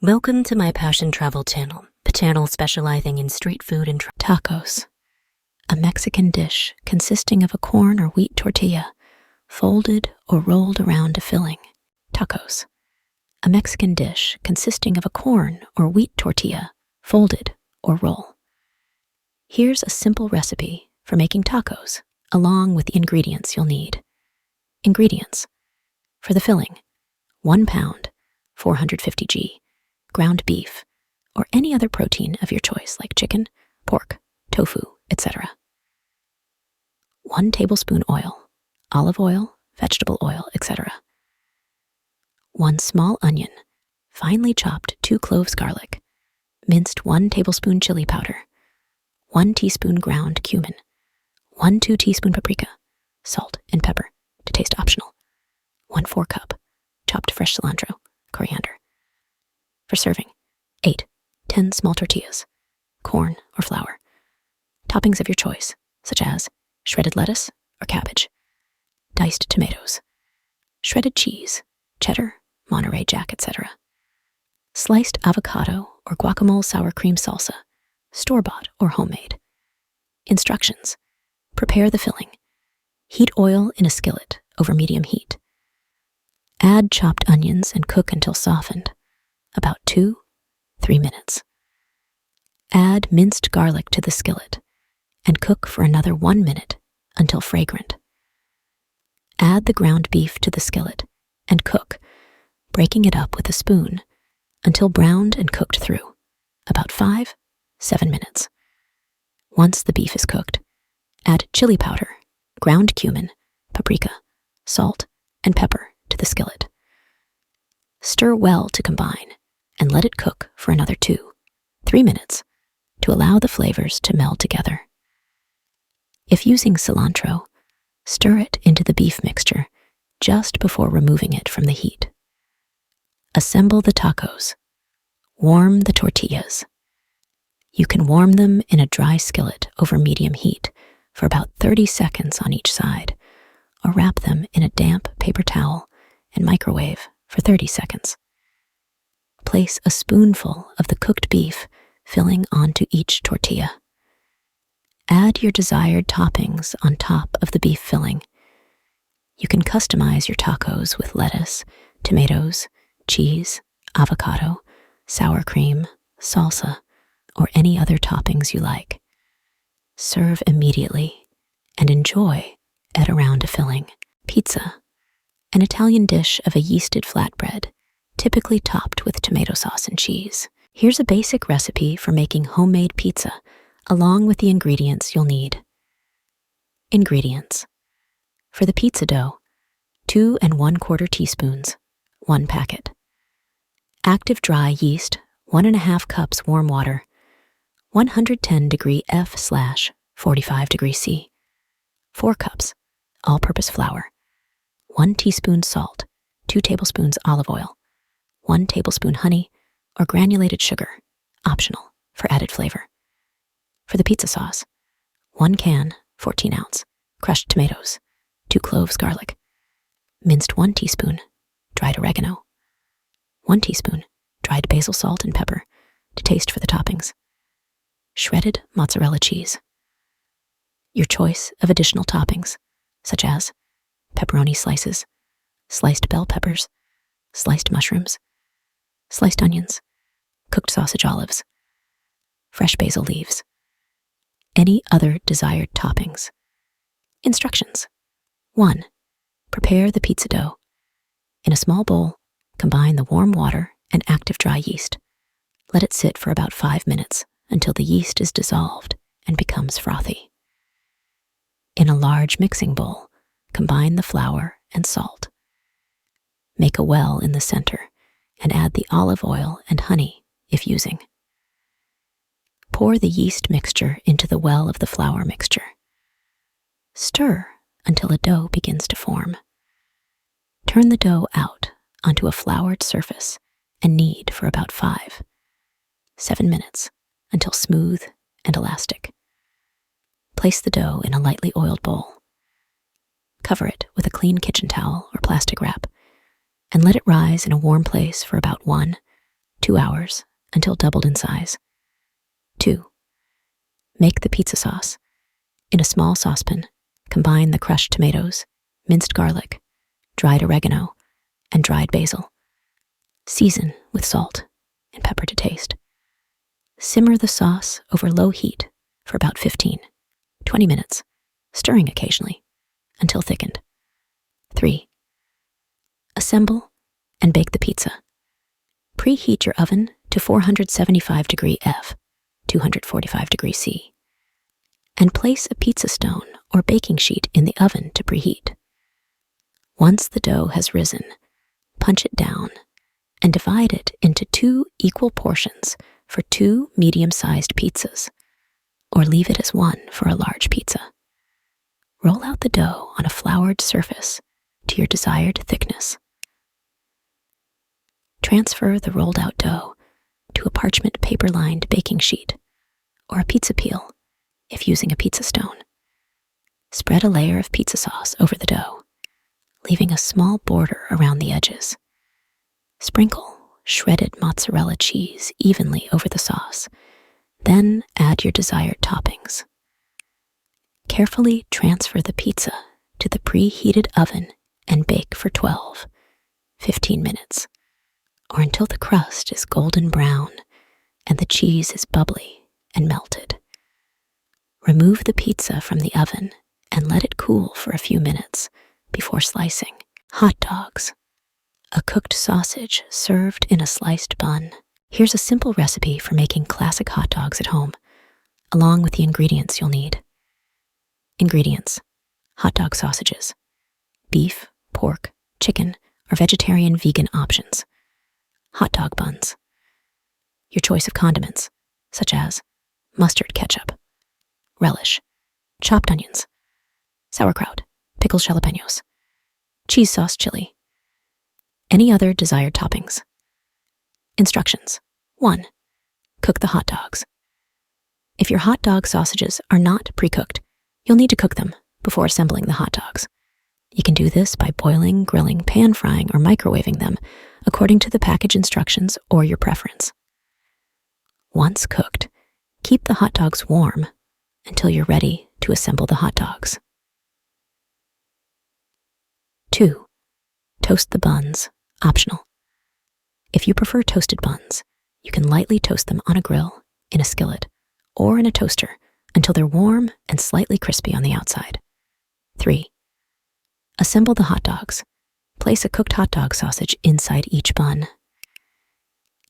Welcome to my Passion Travel channel, the channel specializing in street food and tacos. A Mexican dish consisting of a corn or wheat tortilla, folded or rolled around a filling. Tacos. A Mexican dish consisting of a corn or wheat tortilla, folded or roll. Here's a simple recipe for making tacos, along with the ingredients you'll need. Ingredients. For the filling, 1 pound, 450 g, ground beef, or any other protein of your choice like chicken, pork, tofu, etc. 1 tablespoon oil, olive oil, vegetable oil, etc. 1 small onion, finely chopped 2 cloves garlic, minced 1 tablespoon chili powder, 1 teaspoon ground cumin, 2 teaspoon paprika, salt and pepper, to taste optional, 1/4 cup, chopped fresh cilantro, coriander. For serving, 8-10 small tortillas, corn or flour. Toppings of your choice, such as shredded lettuce or cabbage, diced tomatoes, shredded cheese, cheddar, Monterey Jack, etc. Sliced avocado or guacamole sour cream salsa, store-bought or homemade. Instructions. Prepare the filling. Heat oil in a skillet over medium heat. Add chopped onions and cook until softened, about 2-3 minutes. Add minced garlic to the skillet and cook for another 1 minute until fragrant. Add the ground beef to the skillet and cook, breaking it up with a spoon until browned and cooked through, about 5-7 minutes. Once the beef is cooked, add chili powder, ground cumin, paprika, salt, and pepper to the skillet. Stir well to combine and let it cook for another 2-3 minutes to allow the flavors to meld together. If using cilantro, stir it into the beef mixture just before removing it from the heat. Assemble the tacos. Warm the tortillas. You can warm them in a dry skillet over medium heat for about 30 seconds on each side, or wrap them in a damp paper towel and microwave for 30 seconds. Place a spoonful of the cooked beef filling onto each tortilla. Add your desired toppings on top of the beef filling. You can customize your tacos with lettuce, tomatoes, cheese, avocado, sour cream, salsa, or any other toppings you like. Serve immediately and enjoy at around a filling. Pizza. An Italian dish of a yeasted flatbread, typically topped with tomato sauce and cheese. Here's a basic recipe for making homemade pizza, along with the ingredients you'll need. Ingredients. For the pizza dough, 2 1/4 teaspoons, 1 packet. Active dry yeast, 1½ cups warm water, 110 degree F/45 degree C, 4 cups, all-purpose flour, 1 teaspoon salt, 2 tablespoons olive oil, 1 tablespoon honey or granulated sugar, optional for added flavor. For the pizza sauce, 1 can, 14 ounce, crushed tomatoes, 2 cloves garlic, minced 1 teaspoon, dried oregano, 1 teaspoon, dried basil salt and pepper to taste for the toppings, shredded mozzarella cheese. Your choice of additional toppings, such as pepperoni slices, sliced bell peppers, sliced mushrooms, sliced onions, cooked sausage olives, fresh basil leaves, any other desired toppings. Instructions. 1. Prepare the pizza dough. In a small bowl, combine the warm water and active dry yeast. Let it sit for about 5 minutes until the yeast is dissolved and becomes frothy. In a large mixing bowl, combine the flour and salt. Make a well in the center and add the olive oil and honey if using. Pour the yeast mixture into the well of the flour mixture. Stir until a dough begins to form. Turn the dough out onto a floured surface and knead for about 5-7 minutes until smooth and elastic. Place the dough in a lightly oiled bowl. Cover it with a clean kitchen towel or plastic wrap and let it rise in a warm place for about 1 2 hours until doubled in size. 2. Make the pizza sauce. In a small saucepan, combine the crushed tomatoes, minced garlic, dried oregano, and dried basil. Season with salt and pepper to taste. Simmer the sauce over low heat for about 15-20 minutes, stirring occasionally until thickened. 3. Assemble and bake the pizza. Preheat your oven to 475 degree F, 245 degree C, and place a pizza stone or baking sheet in the oven to preheat. Once the dough has risen, punch it down and divide it into 2 equal portions for 2 medium-sized pizzas, or leave it as 1 for a large pizza. Roll out the dough on a floured surface to your desired thickness. Transfer the rolled-out dough to a parchment paper-lined baking sheet or a pizza peel if using a pizza stone. Spread a layer of pizza sauce over the dough, leaving a small border around the edges. Sprinkle shredded mozzarella cheese evenly over the sauce, then add your desired toppings. Carefully transfer the pizza to the preheated oven and bake for 12-15 minutes, or until the crust is golden brown and the cheese is bubbly and melted. Remove the pizza from the oven and let it cool for a few minutes before slicing. Hot dogs. A cooked sausage served in a sliced bun. Here's a simple recipe for making classic hot dogs at home, along with the ingredients you'll need. Ingredients: hot dog sausages, beef, pork, chicken, or vegetarian vegan options. Hot dog buns. Your choice of condiments, such as mustard ketchup, relish, chopped onions, sauerkraut, pickled jalapenos, cheese sauce chili, any other desired toppings. Instructions. 1. Cook the hot dogs. If your hot dog sausages are not pre-cooked, you'll need to cook them before assembling the hot dogs. You can do this by boiling, grilling, pan frying, or microwaving them according to the package instructions or your preference. Once cooked, keep the hot dogs warm until you're ready to assemble the hot dogs. 2. Toast the buns, optional. If you prefer toasted buns, you can lightly toast them on a grill, in a skillet, or in a toaster until they're warm and slightly crispy on the outside. 3. Assemble the hot dogs. Place a cooked hot dog sausage inside each bun.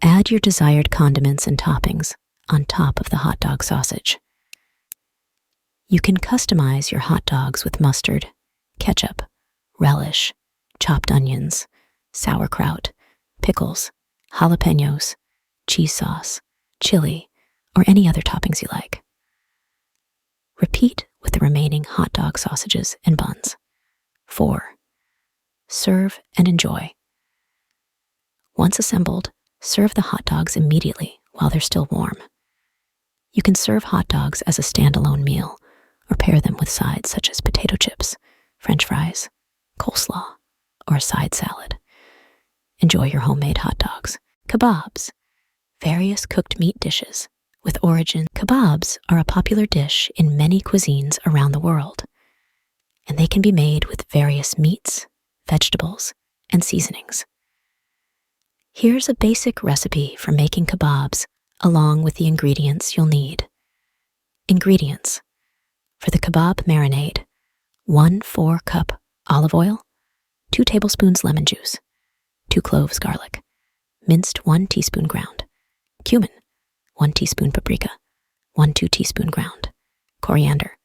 Add your desired condiments and toppings on top of the hot dog sausage. You can customize your hot dogs with mustard, ketchup, relish, chopped onions, sauerkraut, pickles, jalapenos, cheese sauce, chili, or any other toppings you like. Repeat with the remaining hot dog sausages and buns. 4. Serve and enjoy. Once assembled, serve the hot dogs immediately while they're still warm. You can serve hot dogs as a standalone meal or pair them with sides such as potato chips, French fries, coleslaw, or a side salad. Enjoy your homemade hot dogs. Kebabs. Various cooked meat dishes with origin. Kebabs are a popular dish in many cuisines around the world, and they can be made with various meats, vegetables, and seasonings. Here's a basic recipe for making kebabs along with the ingredients you'll need. Ingredients. For the kebab marinade, 1 4-cup olive oil, 2 tablespoons lemon juice, 2 cloves garlic, minced 1 teaspoon ground, cumin, 1 teaspoon paprika, 1 2 teaspoon ground, coriander,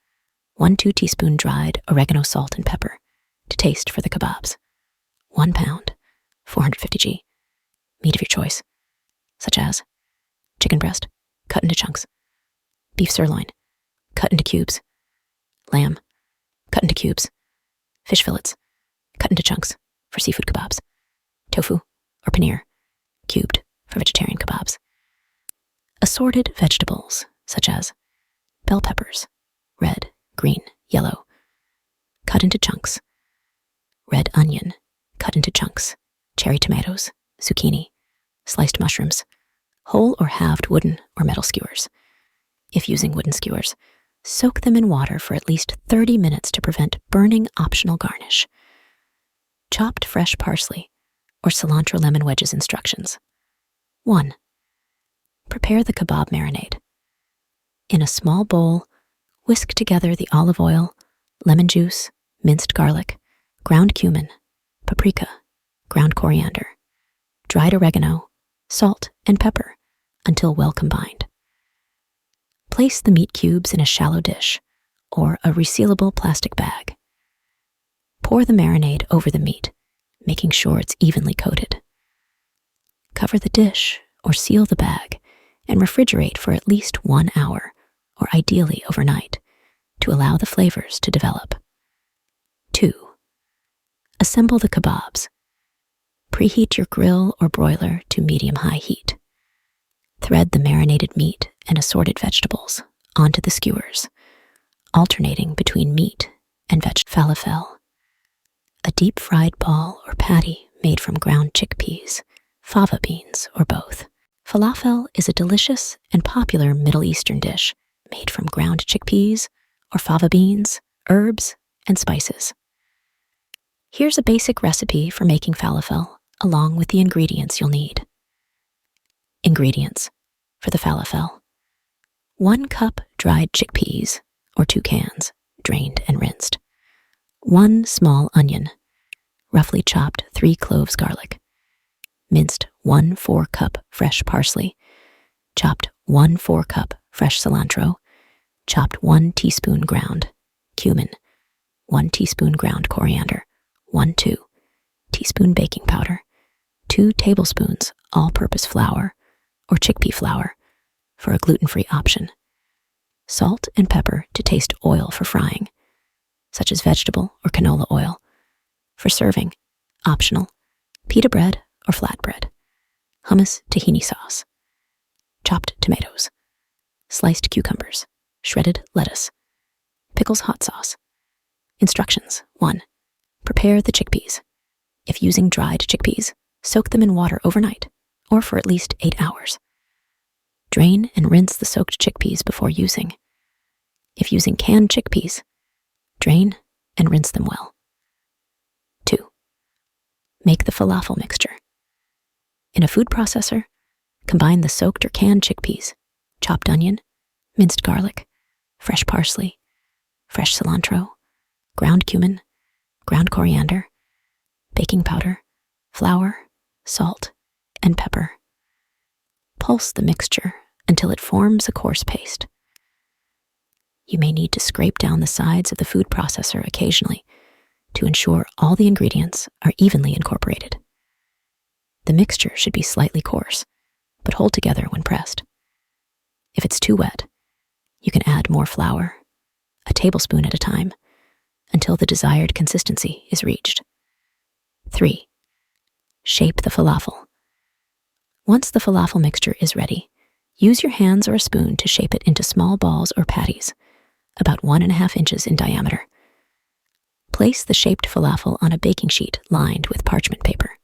1 2 teaspoon dried oregano, salt, and pepper to taste for the kebabs, 1 pound, 450 g, meat of your choice, such as chicken breast, cut into chunks, beef sirloin, cut into cubes, lamb, cut into cubes, fish fillets, cut into chunks for seafood kebabs, tofu or paneer, cubed for vegetarian kebabs. Assorted vegetables such as bell peppers, red, green, yellow, cut into chunks, red onion, cut into chunks, cherry tomatoes, zucchini, sliced mushrooms, whole or halved wooden or metal skewers. If using wooden skewers, soak them in water for at least 30 minutes to prevent burning. Optional garnish. Chopped fresh parsley or cilantro lemon wedges. Instructions. 1. Prepare the kebab marinade. In a small bowl, whisk together the olive oil, lemon juice, minced garlic, ground cumin, paprika, ground coriander, dried oregano, salt, and pepper until well combined. Place the meat cubes in a shallow dish or a resealable plastic bag. Pour the marinade over the meat, making sure it's evenly coated. Cover the dish or seal the bag and refrigerate for at least 1 hour, or ideally overnight, to allow the flavors to develop. 2. Assemble the kebabs. Preheat your grill or broiler to medium-high heat. Thread the marinated meat and assorted vegetables onto the skewers, alternating between meat and falafel, a deep-fried ball or patty made from ground chickpeas, fava beans, or both. Falafel is a delicious and popular Middle Eastern dish made from ground chickpeas or fava beans, herbs, and spices. Here's a basic recipe for making falafel, along with the ingredients you'll need. Ingredients for the falafel: 1 cup dried chickpeas, or 2 cans, drained and rinsed. 1 small onion, roughly chopped 3 cloves garlic. Minced 1 4-cup fresh parsley. Chopped 1 4-cup fresh cilantro. Chopped 1 teaspoon ground cumin. 1 teaspoon ground coriander. 2 teaspoon baking powder. 2 tablespoons all-purpose flour or chickpea flour for a gluten-free option. Salt and pepper to taste. Oil for frying, such as vegetable or canola oil. For serving, optional, pita bread or flatbread. Hummus tahini sauce. Chopped tomatoes. Sliced cucumbers. Shredded lettuce. Pickles hot sauce. Instructions. 1. Prepare the chickpeas. If using dried chickpeas, soak them in water overnight or for at least 8 hours. Drain and rinse the soaked chickpeas before using. If using canned chickpeas, drain and rinse them well. 2. Make the falafel mixture. In a food processor, combine the soaked or canned chickpeas, chopped onion, minced garlic, fresh parsley, fresh cilantro, ground cumin, ground coriander, baking powder, flour, salt, and pepper. Pulse the mixture until it forms a coarse paste. You may need to scrape down the sides of the food processor occasionally to ensure all the ingredients are evenly incorporated. The mixture should be slightly coarse, but hold together when pressed. If it's too wet, you can add more flour, a tablespoon at a time, until the desired consistency is reached. 3. Shape the falafel. Once the falafel mixture is ready, use your hands or a spoon to shape it into small balls or patties, about 1.5 inches in diameter. Place the shaped falafel on a baking sheet lined with parchment paper.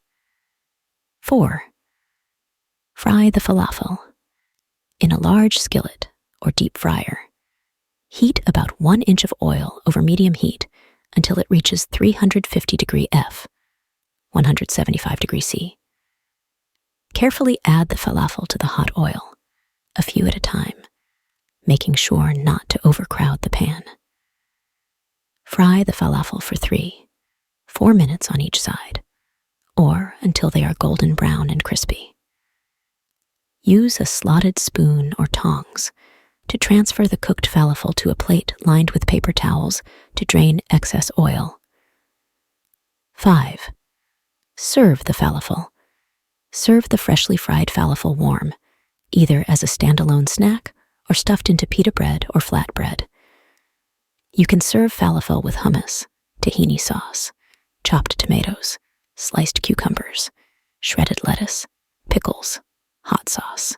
4. Fry the falafel. In a large skillet or deep fryer, heat about 1 inch of oil over medium heat until it reaches 350 degree F, 175 degree C. Carefully add the falafel to the hot oil, a few at a time, making sure not to overcrowd the pan. Fry the falafel for 3-4 minutes on each side, or until they are golden brown and crispy. Use a slotted spoon or tongs to transfer the cooked falafel to a plate lined with paper towels to drain excess oil. 5. Serve the falafel. Serve the freshly fried falafel warm, either as a standalone snack or stuffed into pita bread or flatbread. You can serve falafel with hummus, tahini sauce, chopped tomatoes, sliced cucumbers, shredded lettuce, pickles, hot sauce,